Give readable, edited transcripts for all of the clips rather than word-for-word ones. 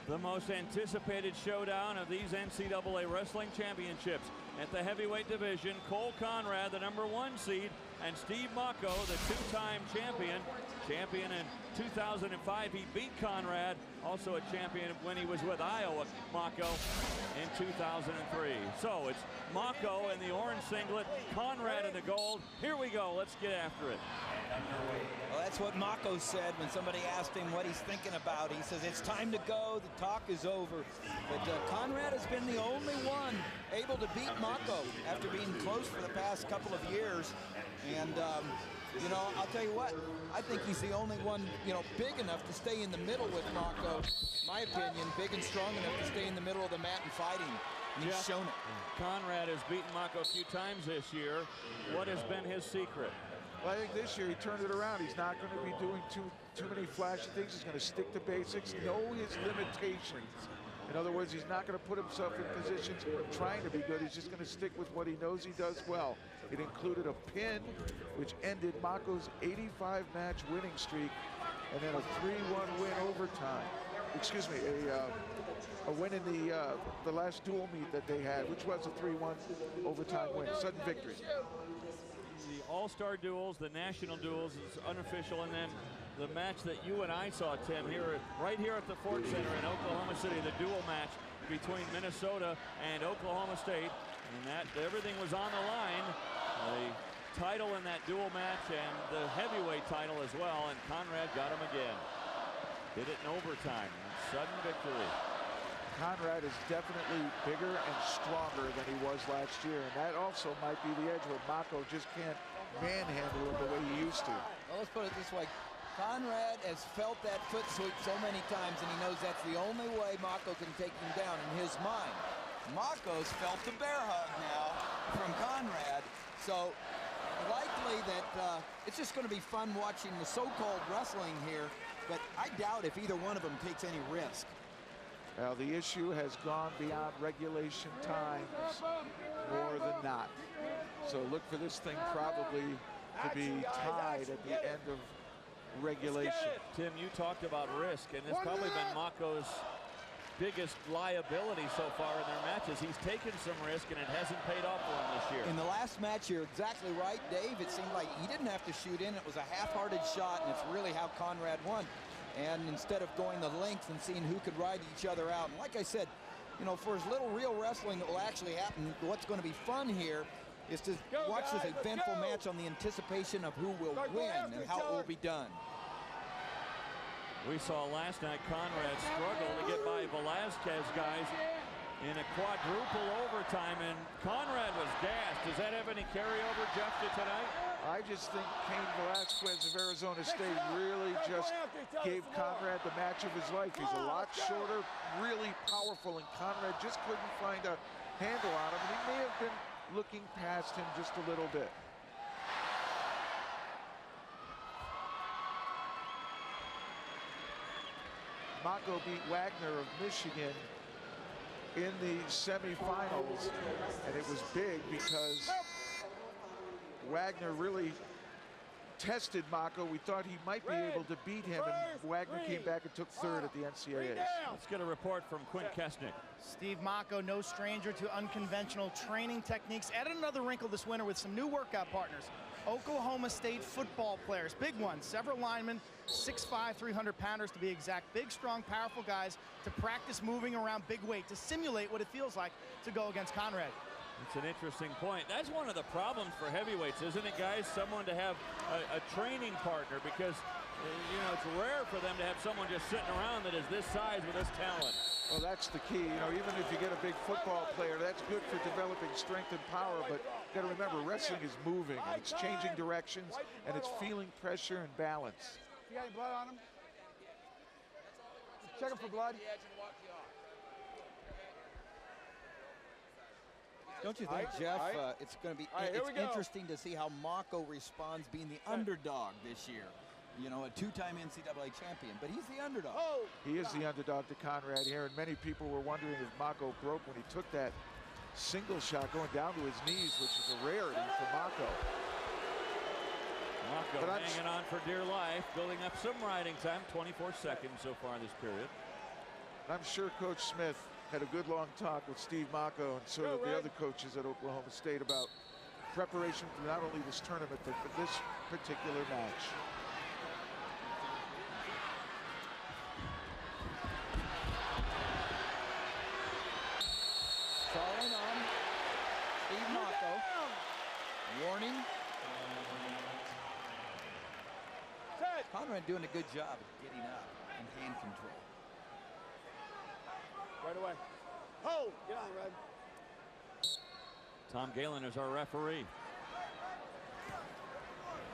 The most anticipated showdown of these NCAA wrestling championships. At the heavyweight division, Cole Konrad, the #1 seed, and Steve Mocco, the two-time champion. Champion in 2005, he beat Konrad. Also a champion when he was with Iowa, Mocco, in 2003. So it's Mocco in the orange singlet, Konrad in the gold. Here we go, let's get after it. Well, that's what Mocco said when somebody asked him what he's thinking about. He says, it's time to go, the talk is over. But Konrad has been the only one able to beat Mocco after being close for the past couple of years. And, you know, I'll tell you what, I think he's the only one, you know, big enough to stay in the middle with Mocco. My opinion, big and strong enough to stay in the middle of the mat and fighting. And he's shown it. Konrad has beaten Mocco a few times this year. What has been his secret? Well, I think this year he turned it around. He's not going to be doing too many flashy things. He's going to stick to basics, know his limitations. In other words, he's not going to put himself in positions trying to be good. He's just going to stick with what he knows he does well. It included a pin, which ended Mocco's 85-match winning streak, and then a 3-1 win overtime. Excuse me, a win in the last dual meet that they had, which was a 3-1 overtime win, sudden victory. The all-star duels, the national duels is unofficial, and then the match that you and I saw, Tim, here, right here at the Ford Center in Oklahoma City, the dual match between Minnesota and Oklahoma State, and that everything was on the line. The title in that dual match and the heavyweight title as well, and Konrad got him again. Did it in overtime, sudden victory. Konrad is definitely bigger and stronger than he was last year, and that also might be the edge where Mocco just can't manhandle him the way he used to. Well, let's put it this way. Konrad has felt that foot sweep so many times, and he knows that's the only way Mocco can take him down in his mind. Mocco's felt the bear hug now from Konrad, so likely that it's just going to be fun watching the so-called wrestling here, but I doubt if either one of them takes any risk. Well, the issue has gone beyond regulation times more than not. So look for this thing probably to be tied at the end of regulation. Tim, you talked about risk, and it's probably been Mocco's biggest liability so far in their matches. He's taken some risk, and it hasn't paid off for him this year. In the last match, you're exactly right, Dave. It seemed like he didn't have to shoot in. It was a half-hearted shot, and it's really how Konrad won. And instead of going the length and seeing who could ride each other out. And like I said, you know, for as little real wrestling that will actually happen, what's going to be fun here is to watch this eventful match on the anticipation of who will win and how it will be done. We saw last night Konrad struggle to get by Velasquez guys in a quadruple overtime, and Konrad was gassed. Does that have any carryover, Jeff, to tonight? I just think Cain Velasquez of Arizona State really just gave Konrad the match of his life. He's a lot shorter, really powerful, and Konrad just couldn't find a handle on him, and he may have been looking past him just a little bit. Mocco beat Wagner of Michigan in the semifinals, and it was big because Wagner really tested Mocco. We thought he might be able to beat him, and Wagner came back and took third at the NCAAs. Let's get a report from Quint Kesnick. Steve Mocco, no stranger to unconventional training techniques. Added another wrinkle this winter with some new workout partners. Oklahoma State football players, big ones, several linemen, 6'5", 300-pounders to be exact. Big, strong, powerful guys to practice moving around big weight, to simulate what it feels like to go against Konrad. It's an interesting point. That's one of the problems for heavyweights, isn't it, guys? Someone to have a training partner, because, you know, it's rare for them to have someone just sitting around that is this size with this talent. Well, that's the key. You know, even if you get a big football player, that's good for developing strength and power, but you got to remember, wrestling is moving, and it's changing directions, and it's feeling pressure and balance. You got any blood on him? Check him for blood. Don't you think, Jeff, it's going to be interesting to see how Mocco responds being the underdog this year? You know, a two-time NCAA champion, but he's the underdog. Oh. He is the underdog to Konrad here, and many people were wondering if Mocco broke when he took that single shot going down to his knees, which is a rarity for Mocco. Mocco hanging on for dear life, building up some riding time, 24 seconds so far in this period. I'm sure Coach Smith had a good long talk with Steve Mocco and sort of the other coaches at Oklahoma State about preparation for not only this tournament, but for this particular match. Falling on Steve Mocco. Warning. Konrad doing a good job of getting up and hand control. Right away. Hold. Get on, Red. Tom Galen is our referee.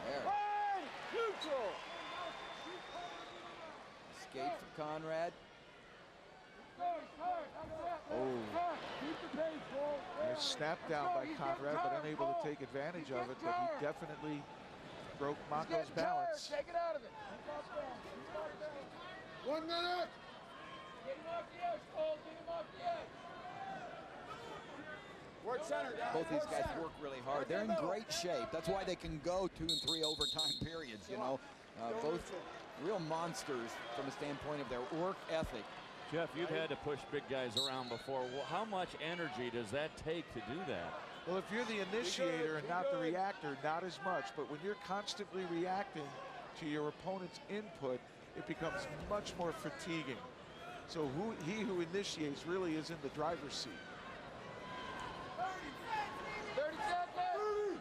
There. Red. Neutral. Escape for Konrad. Oh. A snap down by Konrad, but unable to take advantage of it. But he definitely broke Mocco's balance. Take it out of it. 1 minute. Get him off the edge, Cole. Get him off the edge. Work center, guys. Both these guys work really hard. They're in great shape. That's why they can go 2 and 3 overtime periods, you know. Both real monsters from a standpoint of their work ethic. Jeff, you've had to push big guys around before. Well, how much energy does that take to do that? Well, if you're the initiator and not the reactor, not as much. But when you're constantly reacting to your opponent's input, it becomes much more fatiguing. So he who initiates really is in the driver's seat. 30 seconds.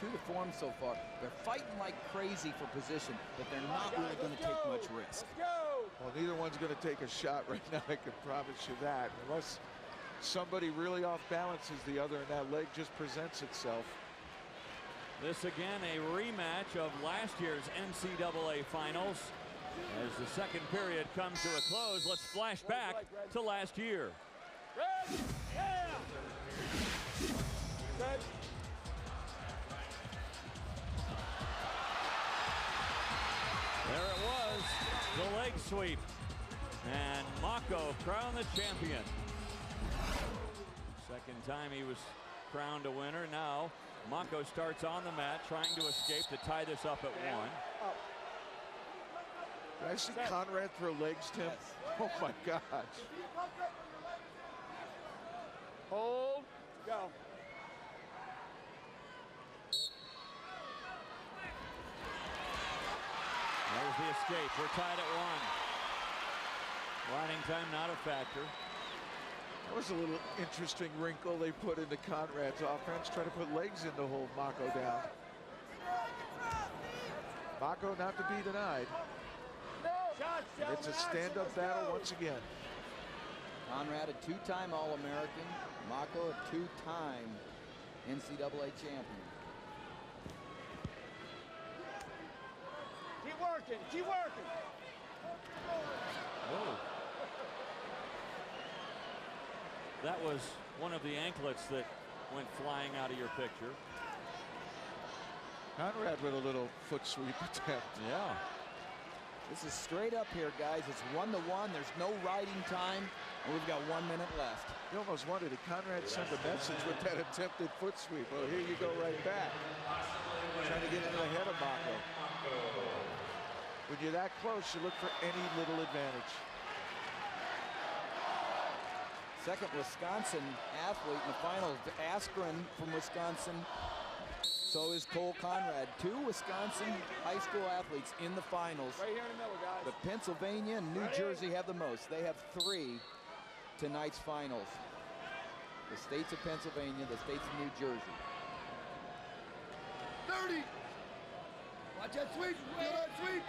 True to form so far. They're fighting like crazy for position, but they're not really going to take much risk. Let's go. Well, neither one's going to take a shot right now, I can promise you that. Unless somebody really off balances the other and that leg just presents itself. This again a rematch of last year's NCAA finals. As the second period comes to a close, let's flash back to last year. Red. Yeah. Set. There it was, the leg sweep. And Mocco crowned the champion. Second time he was crowned a winner. Now Mocco starts on the mat trying to escape to tie this up at 1. Did I see Konrad throw legs, Tim? Yes. Oh my gosh. Hold. Go. There's the escape. We're tied at 1. Running time not a factor. That was a little interesting wrinkle they put into Konrad's offense, trying to put legs in to hold Mocco down. Mocco not to be denied. And it's a stand-up battle once again. Konrad, a 2-time All-American. Mocco, a 2-time NCAA champion. Keep working. Keep working. Whoa. That was one of the anklets that went flying out of your picture. Konrad with a little foot sweep attempt. Yeah. This is straight up here, guys. It's 1-1. There's no riding time, and we've got 1 minute left. You almost wondered, did Konrad send a message with that attempted foot sweep? Well, here you go right back. Trying to get into the head of Mocco. When you're that close, you look for any little advantage. Second Wisconsin athlete in the finals, Askren from Wisconsin. So is Cole Konrad. 2 Wisconsin high school athletes in the finals. Right here in the middle, guys. But Pennsylvania and New Jersey have the most. They have 3 tonight's finals. The states of Pennsylvania, the states of New Jersey. 30. Watch that sweep. Feel that sweep.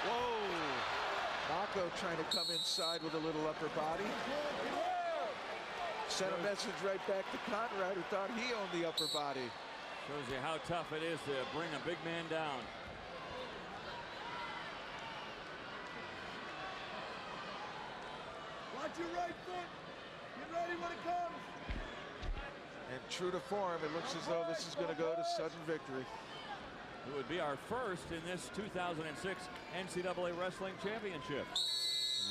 Whoa! Mocco trying to come inside with a little upper body. Sent a message right back to Konrad, who thought he owned the upper body. Shows you how tough it is to bring a big man down. Watch your right foot. Get ready when it comes. And true to form, it looks as though this is going to go to sudden victory. It would be our first in this 2006 NCAA Wrestling Championship.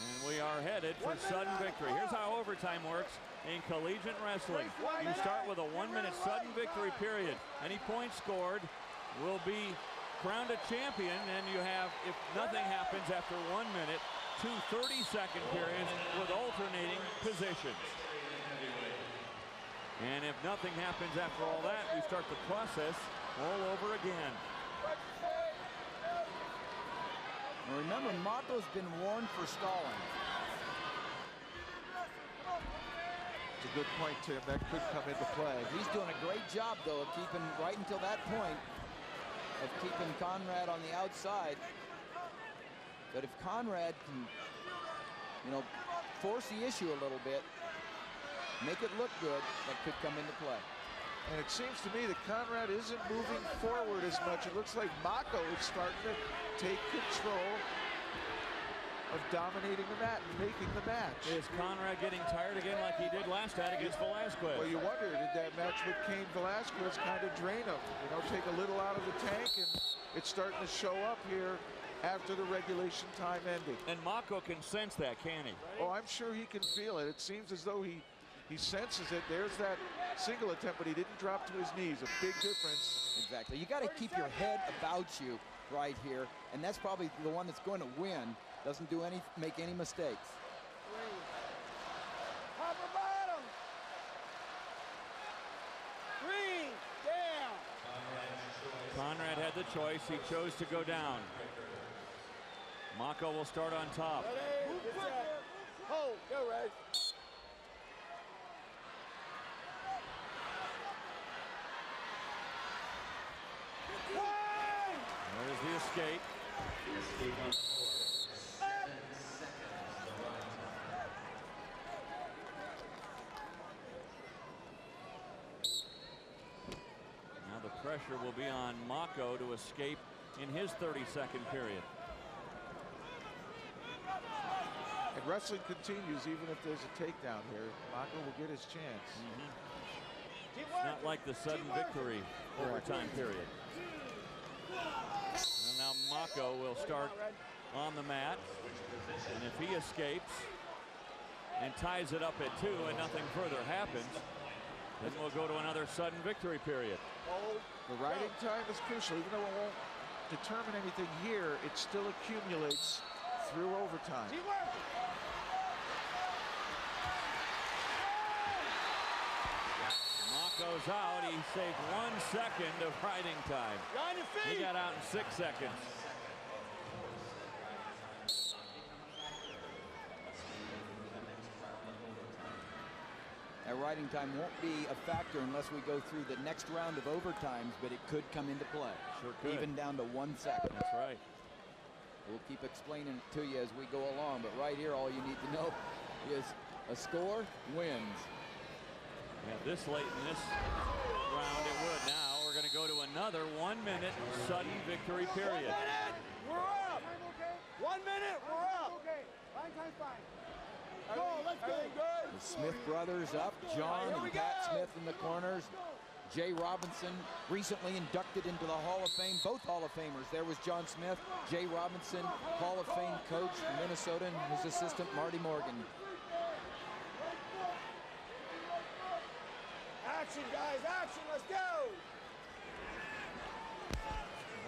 And we are headed for sudden victory. Here's how overtime works in collegiate wrestling. You start with a 1-minute sudden victory period. Any points scored will be crowned a champion, and you have, if nothing happens after 1 minute, 2 30-second periods with alternating positions. And if nothing happens after all that, we start the process all over again. Remember, Mocco's been warned for stalling. It's a good point, Tim. That could come into play. He's doing a great job, though, of keeping, right until that point, of keeping Konrad on the outside. But if Konrad can, you know, force the issue a little bit, make it look good, that could come into play. And it seems to me that Konrad isn't moving forward as much. It looks like Mocco is starting to take control of dominating the mat and making the match. Is Konrad getting tired again like he did last night against Velasquez? Well, you wonder, did that match with Cain Velasquez kind of drain him? You know, take a little out of the tank, and it's starting to show up here after the regulation time ended. And Mocco can sense that, can he? Oh, I'm sure he can feel it. It seems as though he senses it. There's that single attempt, but he didn't drop to his knees. A big difference. Exactly. You got to keep your head about you right here, and that's probably the one that's going to win. Doesn't do make any mistakes. Top or bottom. Green, down. Konrad had the choice. He chose to go down. Mocco will start on top. Ready? Hold. Go, Ray. There's the escape. Now the pressure will be on Mocco to escape in his 30-second period. And wrestling continues even if there's a takedown here. Mocco will get his chance. It's not like the sudden victory overtime period. And now Mocco will start on the mat. And if he escapes and ties it up at 2 and nothing further happens, then we'll go to another sudden victory period. The riding time is crucial. Even though it won't determine anything here, it still accumulates through overtime. Goes out. He saved 1 second of riding time. He got out in 6 seconds. That riding time won't be a factor unless we go through the next round of overtimes, but it could come into play. Sure could. Even down to 1 second. That's right. We'll keep explaining it to you as we go along, but right here all you need to know is a score wins. Yeah, this late in this round it would. Now we're going to go to another 1-minute sudden victory period. 1 minute, we're up. 1 minute, we're up. Okay, line time's fine. Go, let's go. The Smith brothers up, John and Pat Smith in the corners. Jay Robinson, recently inducted into the Hall of Fame, both Hall of Famers. There was John Smith, Jay Robinson, Hall of Fame coach from Minnesota, and his assistant Marty Morgan. Action, guys, action, let's go!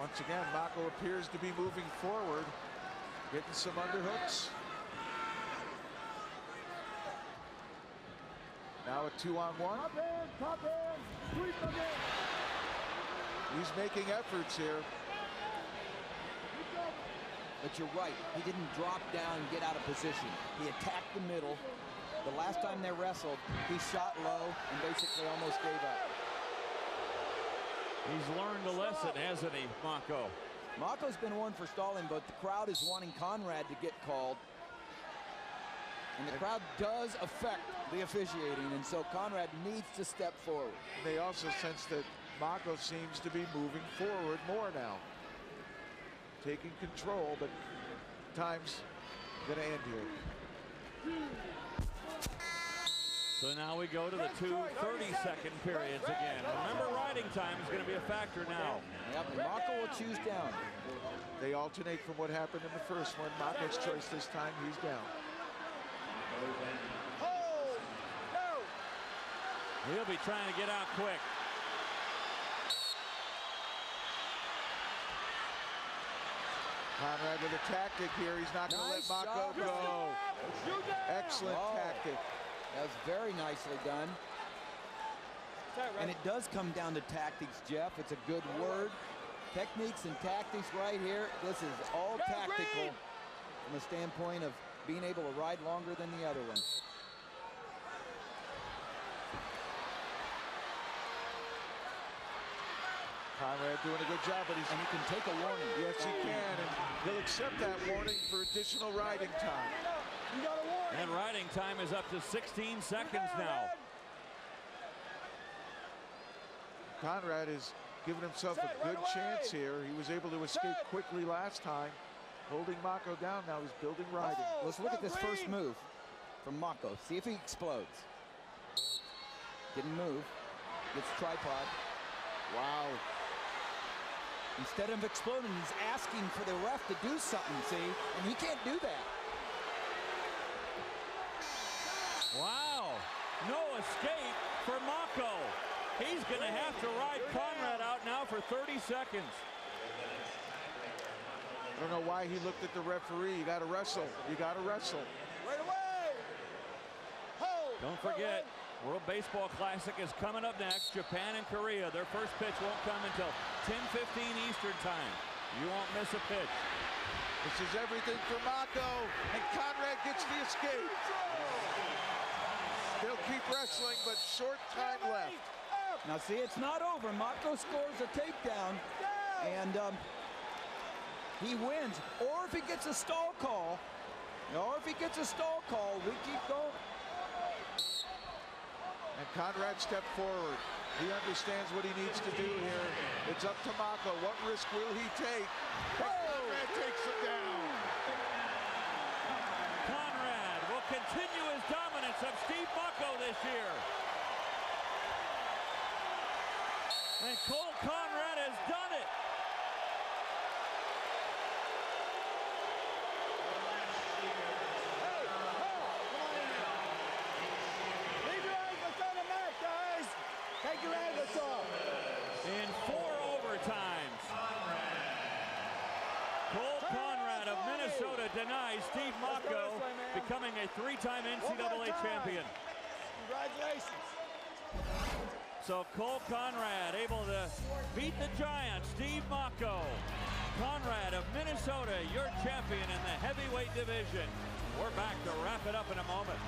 Once again, Mocco appears to be moving forward, getting some underhooks. Now a 2-on-1. Top hand, sweep again. He's making efforts here. But you're right, he didn't drop down and get out of position. He attacked the middle. The last time they wrestled, he shot low and basically almost gave up. He's learned a lesson, hasn't he, Mocco? Mocco's been warned for stalling, but the crowd is wanting Konrad to get called. And the crowd does affect the officiating, and so Konrad needs to step forward. They also sense that Mocco seems to be moving forward more now. Taking control, but time's gonna end here. So now we go to the 2 30-second periods again. Remember, riding time is going to be a factor now. Yep, and Mocco will choose down. They alternate from what happened in the first one. Mocco's choice this time, he's down. Hold. No. He'll be trying to get out quick. Konrad with a tactic here. He's not going to Nice let Mocco shot. go. Excellent Oh. tactic. That was very nicely done. And it does come down to tactics, Jeff. It's a good word. Techniques and tactics right here. This is all tactical from the standpoint of being able to ride longer than the other one. Konrad doing a good job, but And he can take a warning. yes, he can, and he'll accept that warning for additional riding time. You got a warning. And riding time is up to 16 seconds now. Konrad is giving himself a good chance here. He was able to escape quickly last time, holding Mocco down. Now he's building riding. Let's look at this first move from Mocco. See if he explodes. Didn't move. Gets tripod. Wow. Instead of exploding, he's asking for the ref to do something, see? And he can't do that. Wow. No escape for Mocco. He's going to have to ride Konrad out now for 30 seconds. I don't know why he looked at the referee. You got to wrestle. You got to wrestle. Right away. Hold. Don't forget, World Baseball Classic is coming up next. Japan and Korea. Their first pitch won't come until 10:15 Eastern time. You won't miss a pitch. This is everything for Mocco, and Konrad gets the escape. They'll keep wrestling, but short time left. Now see, it's not over. Mocco scores a takedown, and he wins. Or if he gets a stall call, we keep going. And Konrad stepped forward. He understands what he needs to do here. It's up to Mocco. What risk will he take? Konrad takes him down. Konrad will continue his dominance of Steve Mocco this year. And Cole Konrad has done it. Leave your anklets on the mat, guys. Take your anklets off. In 4 overtimes. Cole Konrad of Minnesota denies Steve Mocco becoming a 3-time NCAA champion. Congratulations. So Cole Konrad able to beat the giant, Steve Mocco. Konrad of Minnesota, your champion in the heavyweight division. We're back to wrap it up in a moment.